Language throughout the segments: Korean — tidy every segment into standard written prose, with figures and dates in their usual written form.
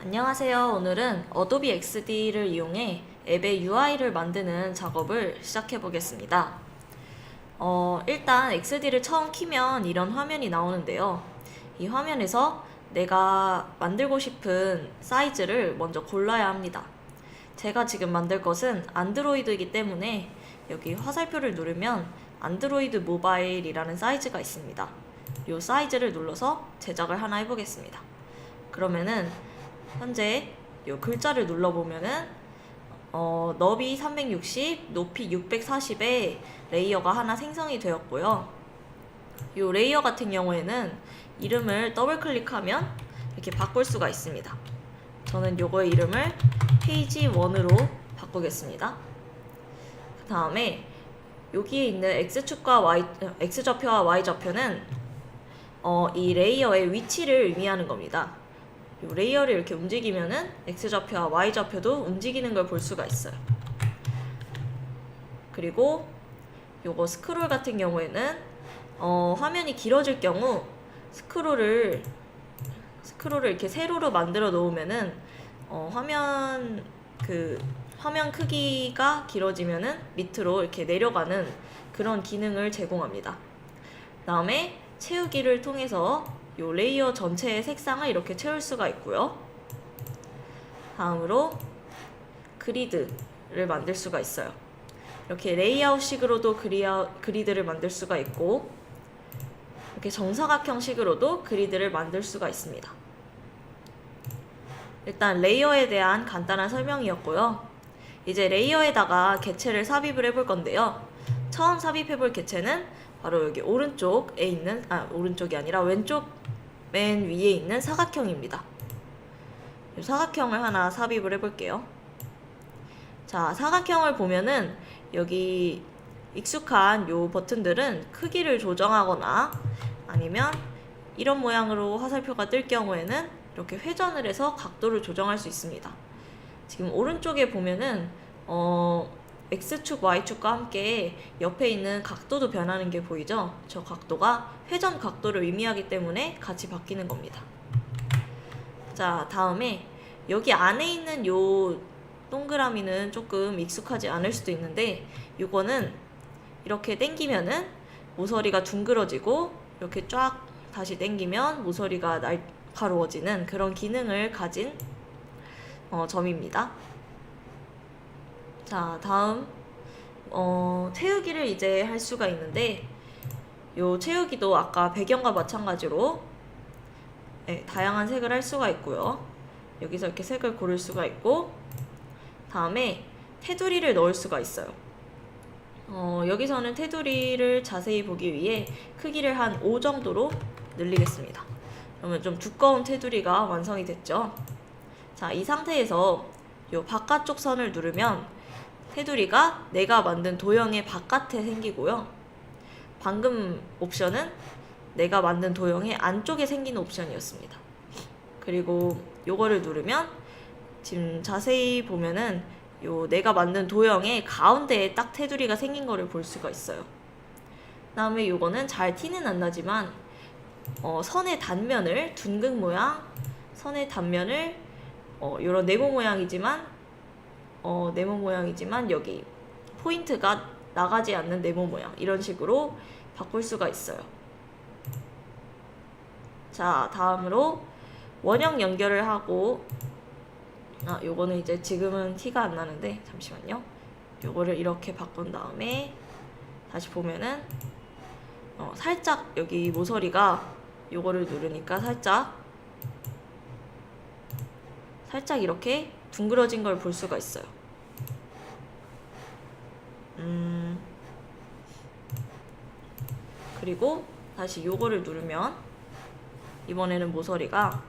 안녕하세요. 오늘은 어도비 XD를 이용해 앱의 UI를 만드는 작업을 시작해 보겠습니다. 일단 XD를 처음 키면 이런 화면이 나오는데요. 이 화면에서 내가 만들고 싶은 사이즈를 먼저 골라야 합니다. 제가 지금 만들 것은 안드로이드이기 때문에 여기 화살표를 누르면 안드로이드 모바일이라는 사이즈가 있습니다. 이 사이즈를 눌러서 제작을 하나 해보겠습니다. 그러면은 현재 요 글자를 눌러보면은 너비 360, 높이 640의 레이어가 하나 생성이 되었고요. 요 레이어 같은 경우에는 이름을 더블 클릭하면 이렇게 바꿀 수가 있습니다. 저는 요거의 이름을 페이지 1으로 바꾸겠습니다. 그 다음에 여기에 있는 X좌표와 Y좌표는 이 레이어의 위치를 의미하는 겁니다. 이 레이어를 이렇게 움직이면은 X좌표와 Y좌표도 움직이는 걸 볼 수가 있어요. 그리고 요거 스크롤 같은 경우에는 화면이 길어질 경우 스크롤을 이렇게 세로로 만들어 놓으면은 화면 크기가 길어지면은 밑으로 이렇게 내려가는 그런 기능을 제공합니다. 다음에 채우기를 통해서 이 레이어 전체의 색상을 이렇게 채울 수가 있고요. 다음으로 그리드를 만들 수가 있어요. 이렇게 레이아웃식으로도 그리드를 만들 수가 있고, 이렇게 정사각형식으로도 그리드를 만들 수가 있습니다. 일단 레이어에 대한 간단한 설명이었고요. 이제 레이어에다가 객체를 삽입을 해볼 건데요. 처음 삽입해볼 객체는 바로 여기 오른쪽에 있는, 오른쪽이 아니라 왼쪽 맨 위에 있는 사각형입니다. 이 사각형을 하나 삽입을 해볼게요. 자, 사각형을 보면은 여기 익숙한 요 버튼들은 크기를 조정하거나 아니면 이런 모양으로 화살표가 뜰 경우에는 이렇게 회전을 해서 각도를 조정할 수 있습니다. 지금 오른쪽에 보면은 X축, Y축과 함께 옆에 있는 각도도 변하는 게 보이죠? 저 각도가 회전 각도를 의미하기 때문에 같이 바뀌는 겁니다. 자, 다음에 여기 안에 있는 요 동그라미는 조금 익숙하지 않을 수도 있는데, 요거는 이렇게 당기면은 모서리가 둥그러지고 이렇게 쫙 다시 당기면 모서리가 날카로워지는 그런 기능을 가진 점입니다. 자, 다음 채우기를 이제 할 수가 있는데, 요 채우기도 아까 배경과 마찬가지로 다양한 색을 할 수가 있고요. 여기서 이렇게 색을 고를 수가 있고, 다음에 테두리를 넣을 수가 있어요. 여기서는 테두리를 자세히 보기 위해 크기를 한 5 정도로 늘리겠습니다. 그러면 좀 두꺼운 테두리가 완성이 됐죠. 자, 이 상태에서 요 바깥쪽 선을 누르면 테두리가 내가 만든 도형의 바깥에 생기고요. 방금 옵션은 내가 만든 도형의 안쪽에 생기는 옵션이었습니다. 그리고 요거를 누르면 지금 자세히 보면은 요 내가 만든 도형의 가운데에 딱 테두리가 생긴 거를 볼 수가 있어요. 다음에 요거는 잘 티는 안 나지만 선의 단면을 둥근 모양, 선의 단면을 요런 네모 모양이지만 여기 포인트가 나가지 않는 네모 모양, 이런 식으로 바꿀 수가 있어요. 자, 다음으로 원형 연결을 하고, 요거는 이제 지금은 티가 안 나는데 잠시만요. 요거를 이렇게 바꾼 다음에 다시 보면은 살짝 여기 모서리가 요거를 누르니까 살짝 이렇게 둥그러진 걸 볼 수가 있어요. 그리고 다시 요거를 누르면 이번에는 모서리가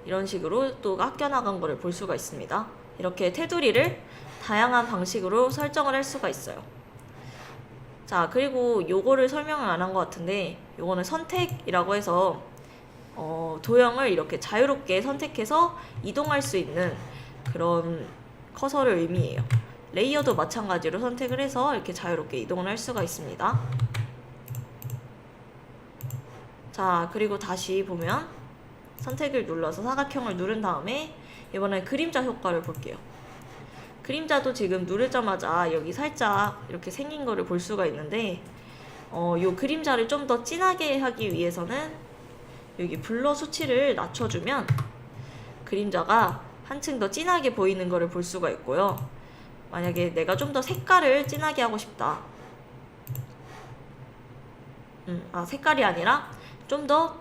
이런 식으로 또 깎여 나간 거를 볼 수가 있습니다. 이렇게 테두리를 다양한 방식으로 설정을 할 수가 있어요. 자, 그리고 요거를 설명을 안 한 것 같은데, 요거는 선택이라고 해서 도형을 이렇게 자유롭게 선택해서 이동할 수 있는 그런 커서를 의미해요. 레이어도 마찬가지로 선택을 해서 이렇게 자유롭게 이동을 할 수가 있습니다. 자, 그리고 다시 보면 선택을 눌러서 사각형을 누른 다음에 이번엔 그림자 효과를 볼게요. 그림자도 지금 누르자마자 여기 살짝 이렇게 생긴 거를 볼 수가 있는데 요 그림자를 좀 더 진하게 하기 위해서는 여기 블러 수치를 낮춰주면 그림자가 한층 더 진하게 보이는 거를 볼 수가 있고요. 만약에 내가 좀 더 색깔을 진하게 하고 싶다. 색깔이 아니라 좀 더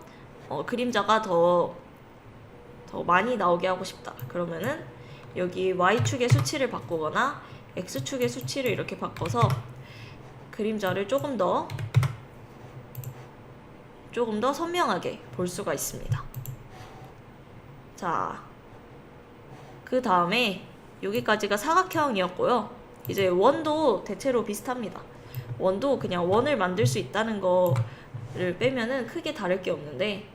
그림자가 더 많이 나오게 하고 싶다. 그러면은 여기 Y축의 수치를 바꾸거나 X축의 수치를 이렇게 바꿔서 그림자를 조금 더 선명하게 볼 수가 있습니다. 자, 그 다음에 여기까지가 사각형이었고요. 이제 원도 대체로 비슷합니다. 원도 그냥 원을 만들 수 있다는 거를 빼면은 크게 다를 게 없는데,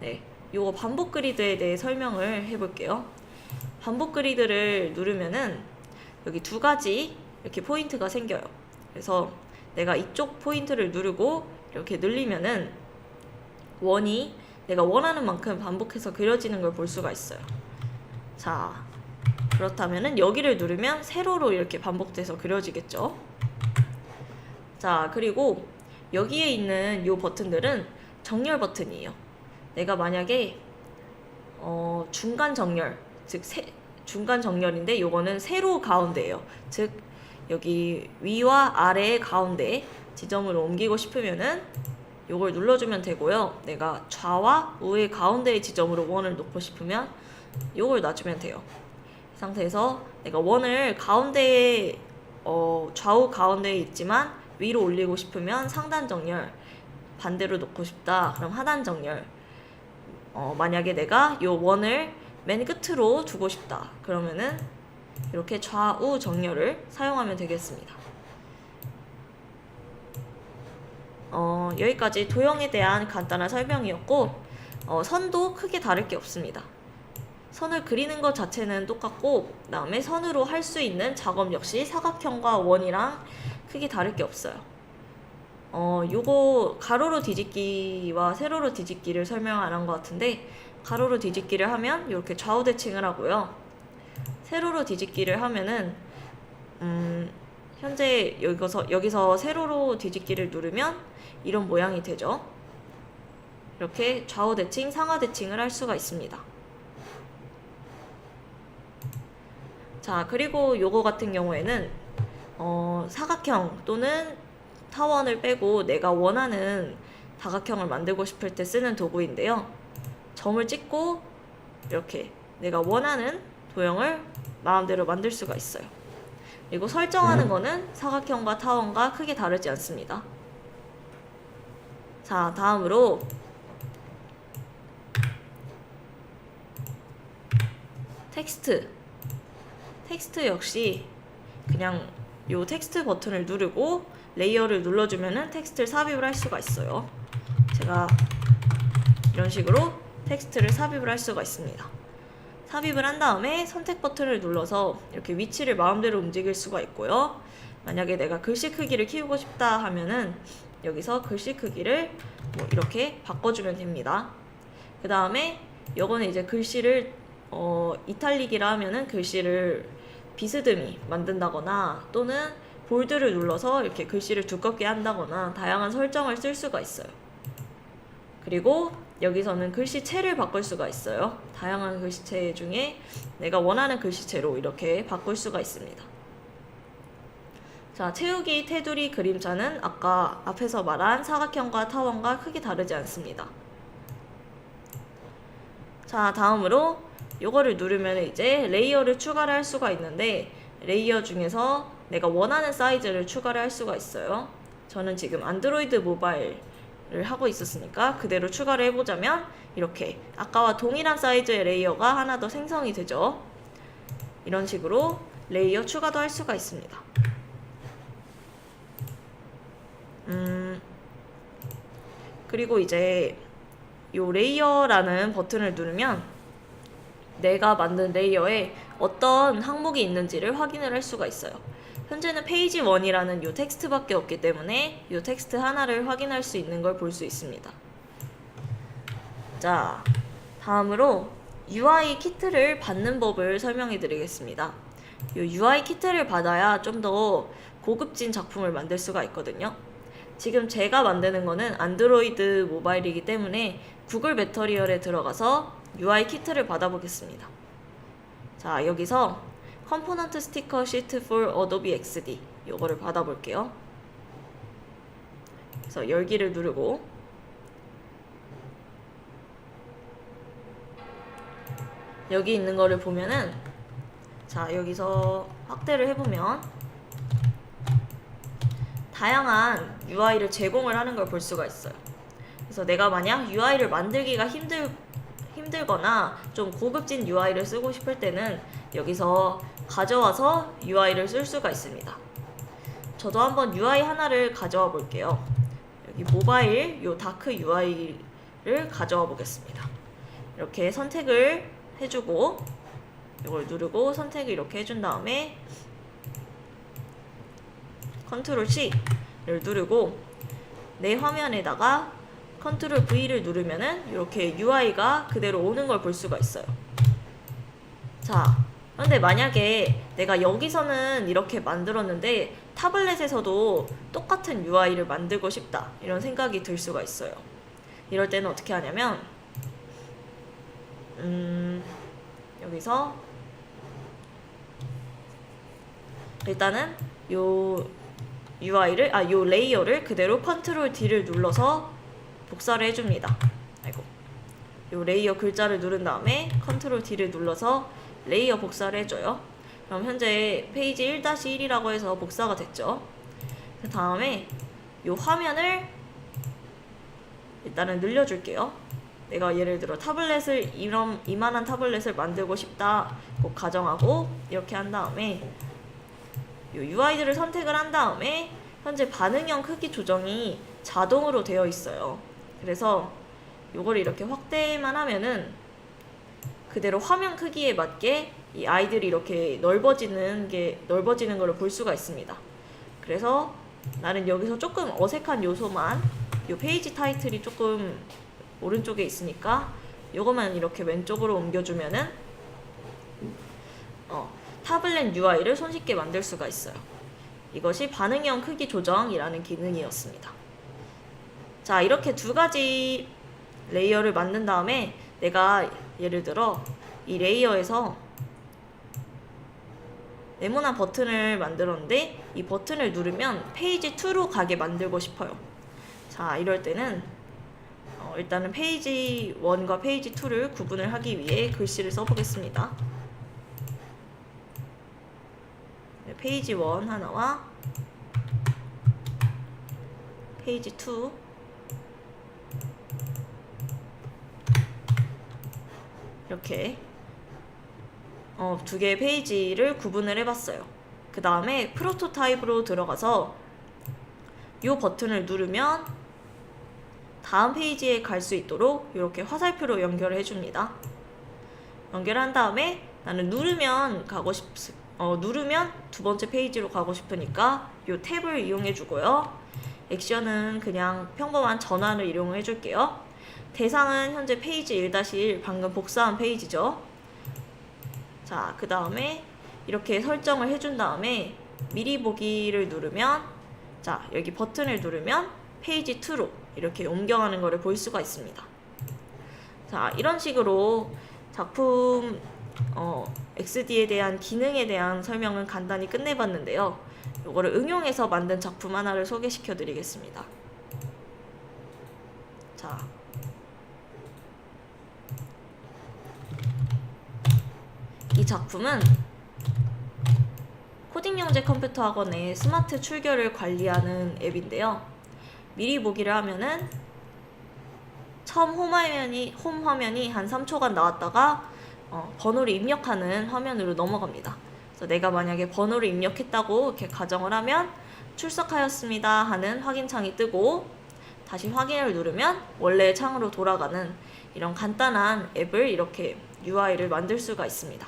네, 요거 반복 그리드에 대해 설명을 해볼게요. 반복 그리드를 누르면은 여기 두 가지 이렇게 포인트가 생겨요. 그래서 내가 이쪽 포인트를 누르고 이렇게 늘리면은 원이 내가 원하는 만큼 반복해서 그려지는 걸 볼 수가 있어요. 자, 그렇다면은 여기를 누르면 세로로 이렇게 반복돼서 그려지겠죠. 자, 그리고 여기에 있는 요 버튼들은 정렬 버튼이에요. 내가 만약에 중간 정렬, 즉 중간 정렬인데 요거는 세로 가운데예요. 즉 여기 위와 아래의 가운데 지점으로 옮기고 싶으면은 요걸 눌러주면 되고요. 내가 좌와 우의 가운데의 지점으로 원을 놓고 싶으면 요걸 놔주면 돼요. 이 상태에서 내가 원을 가운데에 좌우 가운데에 있지만 위로 올리고 싶으면 상단 정렬, 반대로 놓고 싶다. 그럼 하단 정렬. 만약에 내가 요 원을 맨 끝으로 두고 싶다. 그러면은 이렇게 좌우 정렬을 사용하면 되겠습니다. 여기까지 도형에 대한 간단한 설명이었고, 선도 크게 다를 게 없습니다. 선을 그리는 것 자체는 똑같고, 그 다음에 선으로 할 수 있는 작업 역시 사각형과 원이랑 크게 다를 게 없어요. 요거 가로로 뒤집기와 세로로 뒤집기를 설명 안 한 것 같은데, 가로로 뒤집기를 하면 이렇게 좌우 대칭을 하고요. 세로로 뒤집기를 하면은 현재 여기서 세로로 뒤집기를 누르면 이런 모양이 되죠. 이렇게 좌우 대칭, 상하 대칭을 할 수가 있습니다. 자, 그리고 요거 같은 경우에는 사각형 또는 타원을 빼고 내가 원하는 다각형을 만들고 싶을 때 쓰는 도구인데요. 점을 찍고 이렇게 내가 원하는 도형을 마음대로 만들 수가 있어요. 그리고 설정하는 거는 사각형과 타원과 크게 다르지 않습니다. 자, 다음으로 텍스트 역시 그냥 요 텍스트 버튼을 누르고 레이어를 눌러주면은 텍스트를 삽입을 할 수가 있어요. 제가 이런 식으로 텍스트를 삽입을 할 수가 있습니다. 삽입을 한 다음에 선택 버튼을 눌러서 이렇게 위치를 마음대로 움직일 수가 있고요. 만약에 내가 글씨 크기를 키우고 싶다 하면은 여기서 글씨 크기를 뭐 이렇게 바꿔주면 됩니다. 그 다음에 요거는 이제 글씨를 이탈릭이라 하면은 글씨를 비스듬히 만든다거나 또는 볼드를 눌러서 이렇게 글씨를 두껍게 한다거나 다양한 설정을 쓸 수가 있어요. 그리고 여기서는 글씨체를 바꿀 수가 있어요. 다양한 글씨체 중에 내가 원하는 글씨체로 이렇게 바꿀 수가 있습니다. 자, 채우기, 테두리, 그림자는 아까 앞에서 말한 사각형과 타원과 크게 다르지 않습니다. 자, 다음으로 요거를 누르면 이제 레이어를 추가를 할 수가 있는데 레이어 중에서 내가 원하는 사이즈를 추가를 할 수가 있어요. 저는 지금 안드로이드 모바일을 하고 있었으니까 그대로 추가를 해보자면 이렇게 아까와 동일한 사이즈의 레이어가 하나 더 생성이 되죠. 이런 식으로 레이어 추가도 할 수가 있습니다. 그리고 이제 요 레이어라는 버튼을 누르면 내가 만든 레이어에 어떤 항목이 있는지를 확인을 할 수가 있어요. 현재는 페이지 1이라는 요 텍스트밖에 없기 때문에 요 텍스트 하나를 확인할 수 있는 걸 볼 수 있습니다. 자, 다음으로 UI 키트를 받는 법을 설명해 드리겠습니다. 이 UI 키트를 받아야 좀 더 고급진 작품을 만들 수가 있거든요. 지금 제가 만드는 거는 안드로이드 모바일이기 때문에 구글 매터리얼에 들어가서 UI 키트를 받아보겠습니다. 자, 여기서 컴포넌트 스티커 시트 for Adobe XD 요거를 받아볼게요. 그래서 열기를 누르고 여기 있는 거를 보면은, 자, 여기서 확대를 해보면 다양한 UI를 제공을 하는 걸 볼 수가 있어요. 그래서 내가 만약 UI를 만들기가 힘들거나 좀 고급진 UI를 쓰고 싶을 때는 여기서 가져와서 UI를 쓸 수가 있습니다. 저도 한번 UI 하나를 가져와 볼게요. 여기 모바일 요 다크 UI를 가져와 보겠습니다. 이렇게 선택을 해주고 이걸 누르고 선택을 이렇게 해준 다음에 컨트롤 C를 누르고 내 화면에다가 컨트롤 V를 누르면은 이렇게 UI가 그대로 오는 걸 볼 수가 있어요. 자, 그런데 만약에 내가 여기서는 이렇게 만들었는데 타블렛에서도 똑같은 UI를 만들고 싶다 이런 생각이 들 수가 있어요. 이럴 때는 어떻게 하냐면 여기서 일단은 요 UI를 요 레이어를 그대로 컨트롤 D를 눌러서 복사를 해줍니다. 아이고, 요 레이어 글자를 누른 다음에 컨트롤 D를 눌러서 레이어 복사를 해줘요. 그럼 현재 페이지 1-1이라고 해서 복사가 됐죠. 그 다음에 요 화면을 일단은 늘려줄게요. 내가 예를 들어 타블렛을 이만한 타블렛을 만들고 싶다 꼭 가정하고 이렇게 한 다음에 요 UI들을 선택을 한 다음에 현재 반응형 크기 조정이 자동으로 되어 있어요. 그래서 요걸 이렇게 확대만 하면은 그대로 화면 크기에 맞게 이 아이들이 이렇게 넓어지는 걸 볼 수가 있습니다. 그래서 나는 여기서 조금 어색한 요소만, 요 페이지 타이틀이 조금 오른쪽에 있으니까 요거만 이렇게 왼쪽으로 옮겨주면은 타블렛 UI를 손쉽게 만들 수가 있어요. 이것이 반응형 크기 조정이라는 기능이었습니다. 자, 이렇게 두 가지 레이어를 만든 다음에 내가 예를 들어 이 레이어에서 네모난 버튼을 만들었는데 이 버튼을 누르면 페이지 2로 가게 만들고 싶어요. 자, 이럴 때는 일단은 페이지 1과 페이지 2를 구분을 하기 위해 글씨를 써보겠습니다. 네, 페이지 1 하나와 페이지 2 이렇게 두 개의 페이지를 구분을 해봤어요. 그 다음에 프로토타입으로 들어가서 이 버튼을 누르면 다음 페이지에 갈 수 있도록 이렇게 화살표로 연결을 해줍니다. 연결한 다음에 나는 누르면 누르면 두 번째 페이지로 가고 싶으니까 이 탭을 이용해 주고요. 액션은 그냥 평범한 전환을 이용해 줄게요. 대상은 현재 페이지 1-1 방금 복사한 페이지죠. 자, 그 다음에 이렇게 설정을 해준 다음에 미리 보기를 누르면, 자, 여기 버튼을 누르면 페이지 2로 이렇게 옮겨가는 것을 볼 수가 있습니다. 자, 이런 식으로 작품 XD에 대한 기능에 대한 설명은 간단히 끝내봤는데요. 이거를 응용해서 만든 작품 하나를 소개시켜 드리겠습니다. 자, 이 작품은 코딩영재 컴퓨터 학원의 스마트 출결을 관리하는 앱인데요. 미리 보기를 하면은 처음 홈 화면이 한 3초간 나왔다가 번호를 입력하는 화면으로 넘어갑니다. 그래서 내가 만약에 번호를 입력했다고 이렇게 가정을 하면 출석하였습니다 하는 확인창이 뜨고 다시 확인을 누르면 원래의 창으로 돌아가는 이런 간단한 앱을 이렇게 UI를 만들 수가 있습니다.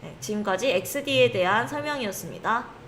네, 지금까지 XD에 대한 설명이었습니다.